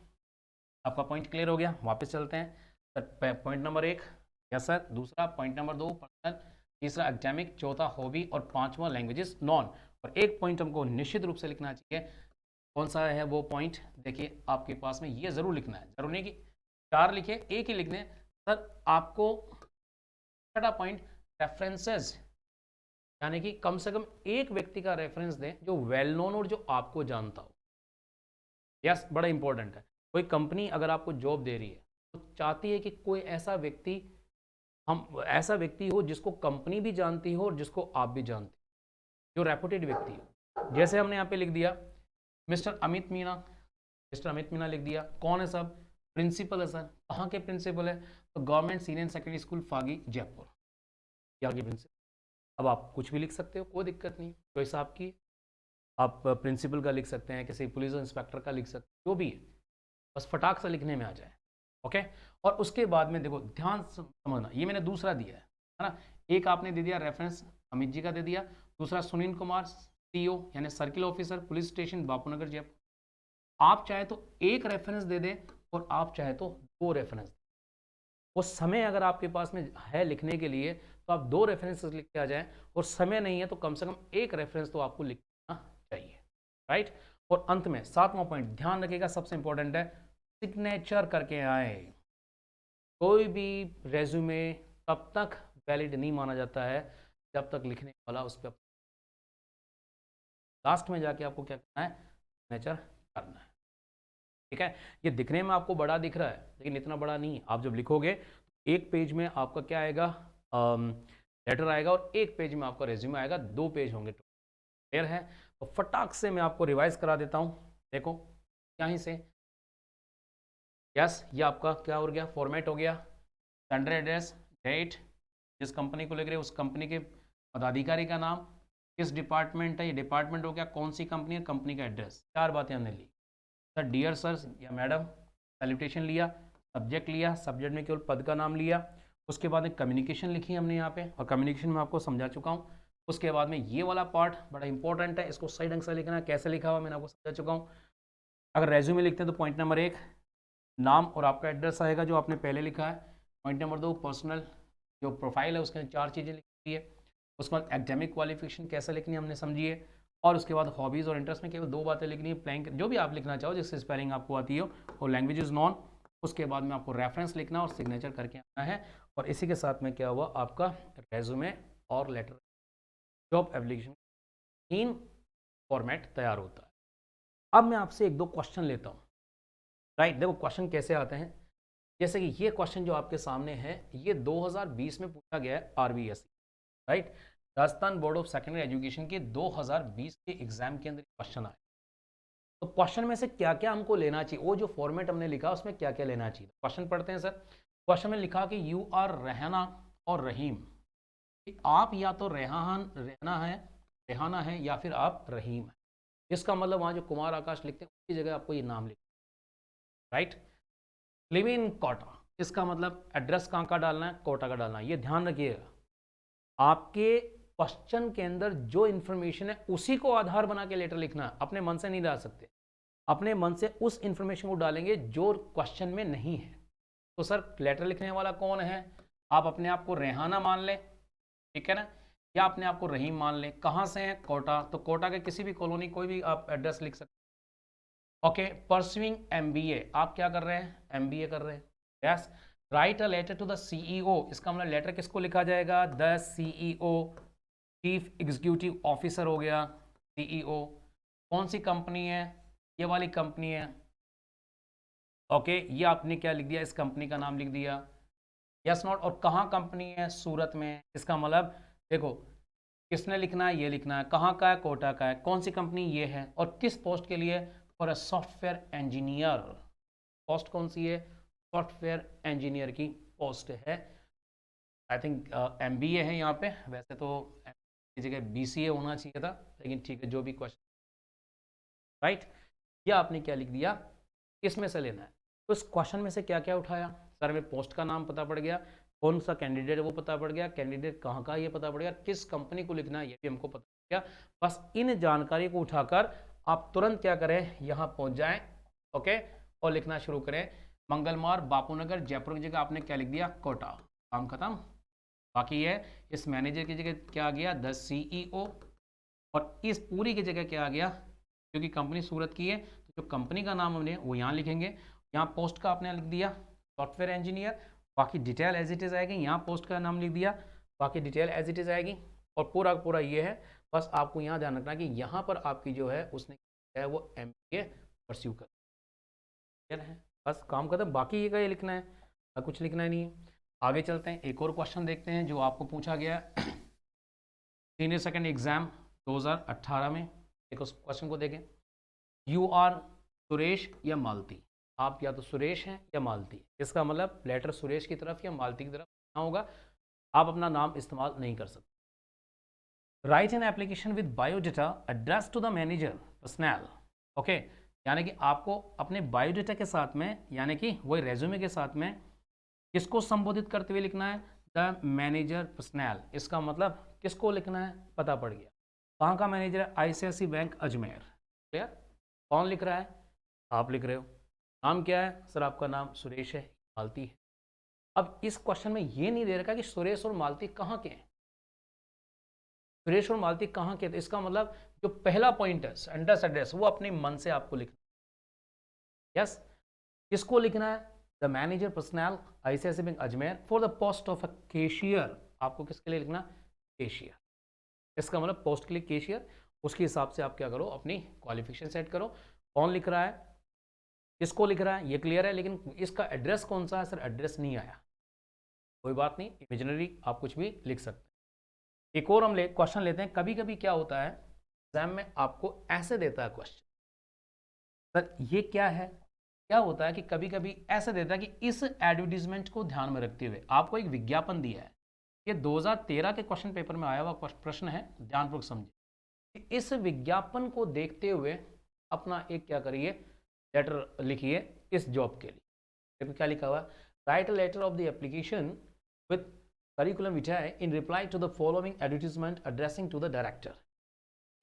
आपका पॉइंट क्लियर हो गया। वापस चलते हैं sir, point number 1 yes sir, दूसरा पॉइंट नंबर 2 पर्सनल, तीसरा एकेडमिक, चौथा हॉबी और पांचवा लैंग्वेजेस नॉन। और एक पॉइंट हमको निश्चित रूप से लिखना चाहिए, कौन सा है वो पॉइंट, देखिए आपके पास में ये जरूर लिखना है, जरूर नहीं कि 4 लिखे, एक ही लिखने सर आपको। छठा पॉइंट, रेफरेंसेस, यानी कि कम से कम एक व्यक्ति का रेफरेंस दें जो वेल नोन और जो आपको जानता हो। यस, बड़ा इंपॉर्टेंट है। कोई कंपनी अगर आपको जॉब दे रही है तो चाहती है कि कोई ऐसा व्यक्ति, हम ऐसा व्यक्ति हो जिसको कंपनी भी जानती हो और जिसको आप भी जानते हो, जो रेपुटेड व्यक्ति हो। जैसे हमने यहाँ पे लिख दिया मिस्टर अमित मीना, मिस्टर अमित मीना लिख दिया, कौन है साहब, प्रिंसिपल है सर, कहाँ के प्रिंसिपल है, तो government senior secondary school Phagi Jaipur, यहाँ के प्रिंसिपल। अब आप कुछ भी लिख सकते हो, कोई दिक्कत नहीं, चॉइस आपकी, आप प्रिंसिपल का लिख सकते हैं, किसी पुलिस इंस्पेक्टर का लिख सकते हैं, जो भी है, बस फटाक से लिखने में आ जाए। ओके, और उसके बाद में देखो ध्यान समझना, ये मैंने दूसरा दिया है ना, एक आपने दे दिया रेफरेंस अमित जी का दे दिया, दूसरा सुनील कुमार सीओ यानी circle officer police station Bapunagar Jaipur. आप चाहे तो एक रेफरेंस दे दें और आप चाहे तो 2 रेफरेंस, वो समय अगर आपके पास में है लिखने के लिए तो आप 2 रेफरेंसेस लिख के आ जाएं, और समय नहीं है तो कम से कम एक रेफरेंस तो आपको लिखना चाहिए, राइट। और अंत में 7वां पॉइंट ध्यान रखिएगा, सबसे इंपॉर्टेंट है, सिग्नेचर करके आए। कोई भी रेज्यूमे तब तक वैलिड नहीं माना जाता है जब तक लिखने वाला उस पर लास्ट में जाके आपको क्या करना है, सिग्नेचर करना है। ठीक है, ये दिखने में आपको बड़ा दिख रहा है लेकिन इतना बड़ा नहीं है। आप जब लिखोगे एक पेज में आपका क्या आएगा, लेटर आएगा, और एक पेज में आपका रेज्यूमे आएगा, 2 पेज होंगे। क्लियर है, तो फटाक से मैं आपको रिवाइज करा देता हूँ। देखो यहीं से, यस, ये आपका क्या हो गया, फॉर्मेट हो गया, सेंडर एड्रेस, डेट, जिस कंपनी को लेकर उस कंपनी के पदाधिकारी का नाम, किस डिपार्टमेंट है, ये डिपार्टमेंट हो गया, कौन सी कंपनी है, कंपनी का एड्रेस, 4 बातें हमने ली। सर डियर सर या मैडम, सैल्यूटेशन लिया, सब्जेक्ट लिया, सब्जेक्ट में केवल पद का नाम लिया, उसके बाद में कम्युनिकेशन लिखी हमने यहाँ पे, और कम्युनिकेशन में आपको समझा चुका हूँ। उसके बाद में ये वाला पार्ट बड़ा इंपॉर्टेंट है, इसको सही ढंग से लिखना है, कैसे लिखा हुआ मैंने आपको समझा चुका हूँ। अगर रेज्यूमे लिखते हैं तो पॉइंट नंबर 1 नाम और आपका एड्रेस आएगा जो आपने पहले लिखा है। पॉइंट नंबर 2 पर्सनल जो प्रोफाइल है उसके 4 चीज़ें लिखी है। उसके बाद एकेडमिक क्वालिफिकेशन कैसे लिखनी है हमने समझी है, और उसके बाद हॉबीज़ और इंटरेस्ट में केवल 2 बातें लिखनी है, प्लैंक जो भी आप लिखना चाहो जिससे स्पेलिंग आपको आती हो, और लैंग्वेज इज नॉन। उसके बाद में आपको रेफरेंस लिखना और सिग्नेचर करके आना है, और इसी के साथ में क्या हुआ, आपका रेज्यूमे और लेटर जॉब एप्लीकेशन 3 फॉर्मेट तैयार होता है। अब मैं आपसे 1-2 क्वेश्चन लेता हूँ, राइट। देखो क्वेश्चन कैसे आते हैं, जैसे कि ये क्वेश्चन जो आपके सामने है ये 2020 में पूछा गया है RBSE, right, Rajasthan board of secondary education के 2020 के एग्जाम के अंदर क्वेश्चन आए। तो क्वेश्चन में से क्या क्या हमको लेना चाहिए, वो जो फॉर्मेट हमने लिखा उसमें क्या क्या लेना चाहिए, क्वेश्चन पढ़ते हैं सर। क्वेश्चन में लिखा कि यू आर रेहाना और रहीम, कि आप या तो रेहाना है या फिर आप रहीम है। इसका मतलब वहां जो कुमार आकाश लिखते हैं उसकी जगह आपको ये नाम लिखना, राइट। लिव इन कोटा, इसका मतलब एड्रेस कहाँ का डालना है, कोटा का डालना है। ये ध्यान रखिएगा, आपके क्वेश्चन के अंदर जो इंफॉर्मेशन है उसी को आधार बना के लेटर लिखना है, अपने मन से नहीं डाल सकते। अपने मन से उस इंफॉर्मेशन को डालेंगे जो क्वेश्चन में नहीं है। तो सर लेटर लिखने वाला कौन है, आप अपने आप को रेहाना मान लें, ठीक है ना, या अपने आप को रहीम मान लें। कहाँ से हैं? कोटा, तो कोटा के किसी भी कॉलोनी कोई भी आप एड्रेस लिख सकते हैं। ओके, परस्यूइंग एमबीए, आप क्या कर रहे हैं? एमबीए कर रहे हैं। Yes, write a letter to the CEO, इसका मतलब लेटर किसको लिखा जाएगा? The CEO, chief executive officer हो गया सीईओ। कौन सी कंपनी है? ये वाली कंपनी है। ओके, ये आपने क्या लिख दिया? इस कंपनी का नाम लिख दिया। यस नॉट, और कहाँ कंपनी है? सूरत में। इसका मतलब देखो, किसने लिखना है? ये लिखना है। कहाँ का है? कोटा का है। कौन सी कंपनी? ये है। और किस पोस्ट के लिए? For a software engineer. Post कौन सी है? सॉफ्टवेयर इंजीनियर की पोस्ट है। आई थिंक एमबीए है यहाँ पे, वैसे तो की जगह बीसीए होना चाहिए था, लेकिन ठीक है, जो भी क्वेश्चन। राइट, या आपने क्या लिख दिया? किस में से लेना है? तो इस क्वेश्चन में से क्या क्या उठाया? सर में पोस्ट का नाम पता पड़ गया, कौन सा कैंडिडेट है वो पता पड़ गया, कैंडिडेट कहाँ का ये पता पड़ गया, किस कंपनी को लिखना है ये भी हमको पता पड़ गया। बस इन जानकारी को उठाकर आप तुरंत क्या करें? यहाँ पहुँच जाएं। ओके, और लिखना शुरू करें। मंगलमार, बापूनगर, जयपुर की जगह आपने क्या लिख दिया? कोटा। काम खत्म। बाकी है इस मैनेजर की जगह क्या आ गया? The CEO. और इस पूरी की जगह क्या आ गया? क्योंकि कंपनी सूरत की है तो जो कंपनी का नाम हमने वो यहाँ लिखेंगे। यहाँ पोस्ट का आपने लिख दिया सॉफ्टवेयर इंजीनियर, बाकी डिटेल एज इट इज़ आएगी। यहाँ पोस्ट का नाम लिख दिया, बाकी डिटेल एज इट इज़ आएगी। और पूरा पूरा ये है। बस आपको यहाँ ध्यान रखना कि यहाँ पर आपकी जो है उसने है वो MBA परस्यू कर है। बस काम खत्म। बाकी ये का ये लिखना है, कुछ लिखना ही नहीं है। आगे चलते हैं, एक और क्वेश्चन देखते हैं जो आपको पूछा गया है सीनियर सेकेंड एग्जाम 2018 में। एक उस क्वेश्चन को देखें। यू आर सुरेश या मालती, आप या तो सुरेश हैं या मालती। इसका मतलब लेटर सुरेश की तरफ या मालती की तरफ ना होगा, आप अपना नाम इस्तेमाल नहीं कर सकते। Write an application with biodata address to the manager personnel. Okay, यानी कि आपको अपने बायोडाटा के साथ में, यानी कि वही रेज्यूमे के साथ में किसको संबोधित करते हुए लिखना है? The manager personal. इसका मतलब किसको लिखना है? पता पड़ गया। कहाँ का मैनेजर है? ICICI bank Ajmer. क्लियर? कौन लिख रहा है? आप लिख रहे हो। नाम क्या है? सर आपका नाम सुरेश है, मालती है। अब इस क्वेश्चन में ये नहीं दे रखा कि सुरेश और मालती कहाँ के हैं। सुरेश और मालती कहाँ के? तो इसका मतलब जो पहला पॉइंट है एड्रेस, वो अपने मन से आपको लिखना। यस, किसको लिखना है? The manager personal ICICI bank Ajmer for the post of a cashier. आपको किसके लिए लिखना? कैशियर। इसका मतलब पोस्ट के लिए कैशियर। उसके हिसाब से आप क्या करो? अपनी क्वालिफिकेशन सेट करो। कौन लिख रहा है? किसको लिख रहा है? ये क्लियर है, लेकिन इसका एड्रेस कौन सा है? सर एड्रेस नहीं आया। कोई बात नहीं, इमेजिनरी आप कुछ भी लिख सकते हैं। एक और हम क्वेश्चन लेते हैं। कभी कभी क्या होता है एग्जाम में आपको ऐसे देता है क्वेश्चन, सर ये क्या है? क्या होता है कि कभी कभी ऐसे देता है कि इस एडवर्टीजमेंट को ध्यान में रखते हुए आपको एक विज्ञापन दिया है। ये 2013 के क्वेश्चन पेपर में आया हुआ प्रश्न है, ध्यानपूर्वक समझिए। इस विज्ञापन को देखते हुए अपना एक क्या करिए? लेटर लिखिए इस जॉब के लिए। देखो क्या लिखा हुआ है। Write a letter of the application with curriculum vitae in reply to the following advertisement addressing to the director.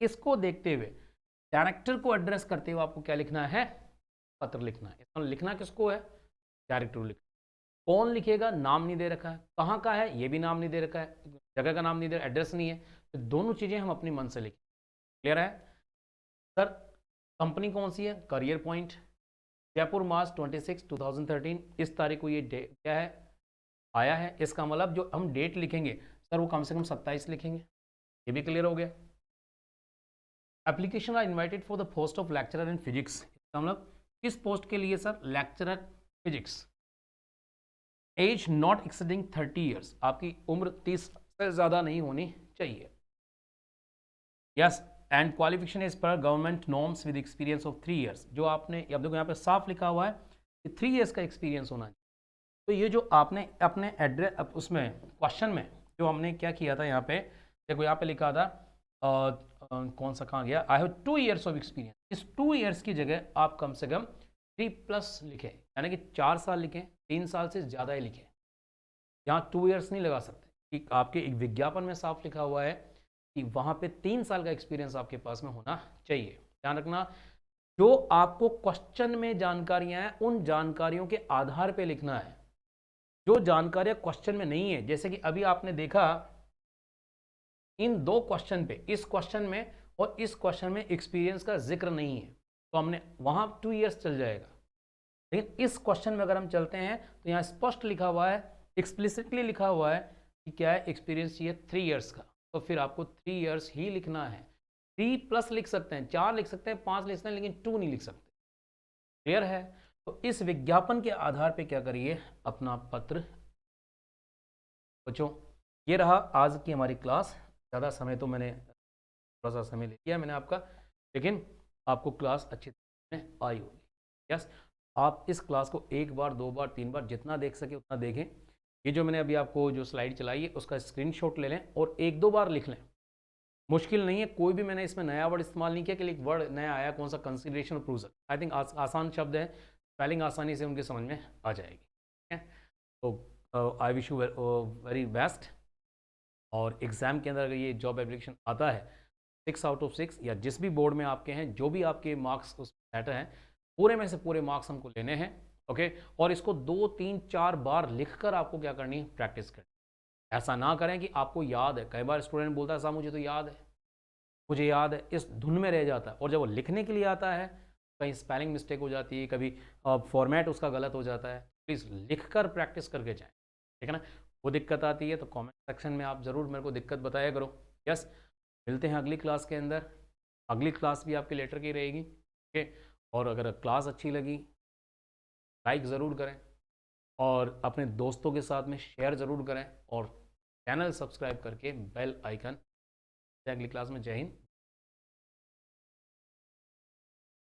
इसको देखते हुए डायरेक्टर को एड्रेस करते हुए आपको क्या लिखना है? पत्र लिखना है। इसमें लिखना किसको है? डायरेक्टर लिखना। कौन लिखेगा? नाम नहीं दे रखा है। कहाँ का है? ये भी नाम नहीं दे रखा है। जगह का नाम नहीं दे रहा, एड्रेस नहीं है। तो दोनों चीज़ें हम अपनी मन से लिखें। क्लियर है? सर कंपनी कौन सी है? करियर पॉइंट, जयपुर मार्च 26 2013। इस तारीख को ये क्या है? आया है। इसका मतलब जो हम डेट लिखेंगे सर वो कम से कम 27 लिखेंगे। ये भी क्लियर हो गया। Application are invited for the post of lecturer in physics. इसका मतलब किस पोस्ट के लिए? Sir lecturer physics. Age not exceeding 30 years, आपकी उम्र 30 से ज़्यादा नहीं होनी चाहिए। Yes, and qualification is per government norms with experience of 3 years. जो आपने, अब देखो यहाँ पे साफ लिखा हुआ है कि 3 ईयर्स का एक्सपीरियंस होना चाहिए। तो ये जो आपने अपने एड्रेस उसमें क्वेश्चन में जो हमने क्या किया था यहाँ पे, देखो यहाँ पे लिखा था कौन सा कहाँ गया? आई हैव 2 ईयर्स ऑफ एक्सपीरियंस। इस 2 ईयर्स की जगह आप कम से कम 3+ लिखें, यानी कि 4 साल लिखें, 3 साल से ज़्यादा ही लिखें। यहाँ 2 ईयर्स नहीं लगा सकते कि आपके एक विज्ञापन में साफ लिखा हुआ है कि वहाँ पे 3 साल का एक्सपीरियंस आपके पास में होना चाहिए। ध्यान रखना, जो आपको क्वेश्चन में जानकारियाँ हैं उन जानकारियों के आधार पे लिखना है। जो जानकारियाँ क्वेश्चन में नहीं है, जैसे कि अभी आपने देखा इन दो क्वेश्चन पे, इस क्वेश्चन में और इस क्वेश्चन में एक्सपीरियंस का जिक्र नहीं है, तो हमने वहाँ 2 ईयर्स चल जाएगा। लेकिन इस क्वेश्चन में अगर हम चलते हैं तो यहाँ स्पष्ट लिखा हुआ है, एक्सप्लिसिटली लिखा हुआ है कि क्या है, एक्सपीरियंस चाहिए 3 ईयर्स का, तो फिर आपको 3 ईयर्स ही लिखना है। 3 प्लस लिख सकते हैं, 4 लिख सकते हैं, 5 लिख सकते हैं, लेकिन 2 नहीं लिख सकते। क्लियर है? तो इस विज्ञापन के आधार पे क्या करिए, अपना पत्र। बच्चों ये रहा आज की हमारी क्लास। ज़्यादा समय तो मैंने, थोड़ा सा समय ले लिया मैंने आपका, लेकिन आपको क्लास अच्छी तरह में आई होगी। यस, आप इस क्लास को 1 बार 2 बार 3 बार जितना देख सके उतना देखें। ये जो मैंने अभी आपको जो स्लाइड चलाई है उसका स्क्रीनशॉट ले लें और 1-2 बार लिख लें। मुश्किल नहीं है, कोई भी मैंने इसमें नया वर्ड इस्तेमाल नहीं किया कि एक वर्ड नया आया, कौन सा, कंसिडरेशन और प्रूजल। आई थिंक आसान शब्द है, स्पेलिंग आसानी से उनके समझ में आ जाएगी। ठीक है, तो I wish you very best. और एग्ज़ाम के अंदर अगर ये जॉब एप्लीकेशन आता है 6 आउट ऑफ 6 या जिस भी बोर्ड में आपके हैं, जो भी आपके मार्क्स उस सेट हैं, पूरे में से पूरे मार्क्स हमको लेने हैं। ओके, और इसको 2 3 4 बार लिखकर आपको क्या करनी है, प्रैक्टिस करनी। ऐसा ना करें कि आपको याद है। कई बार स्टूडेंट बोलता है साहब मुझे तो याद है, मुझे याद है, इस धुन में रह जाता है, और जब वो लिखने के लिए आता है कहीं स्पेलिंग मिस्टेक हो जाती है, कभी फॉर्मेट उसका गलत हो जाता है। प्लीज़ लिख कर प्रैक्टिस करके जाएँ, ठीक है ना। वो दिक्कत आती है तो कमेंट सेक्शन में आप ज़रूर मेरे को दिक्कत बताया करो। यस, मिलते हैं अगली क्लास के अंदर। अगली क्लास भी आपके लेटर की रहेगी। ओके, और अगर क्लास अच्छी लगी लाइक ज़रूर करें और अपने दोस्तों के साथ में शेयर ज़रूर करें, और चैनल सब्सक्राइब करके बेल आइकन। अगली क्लास में। जय हिंद।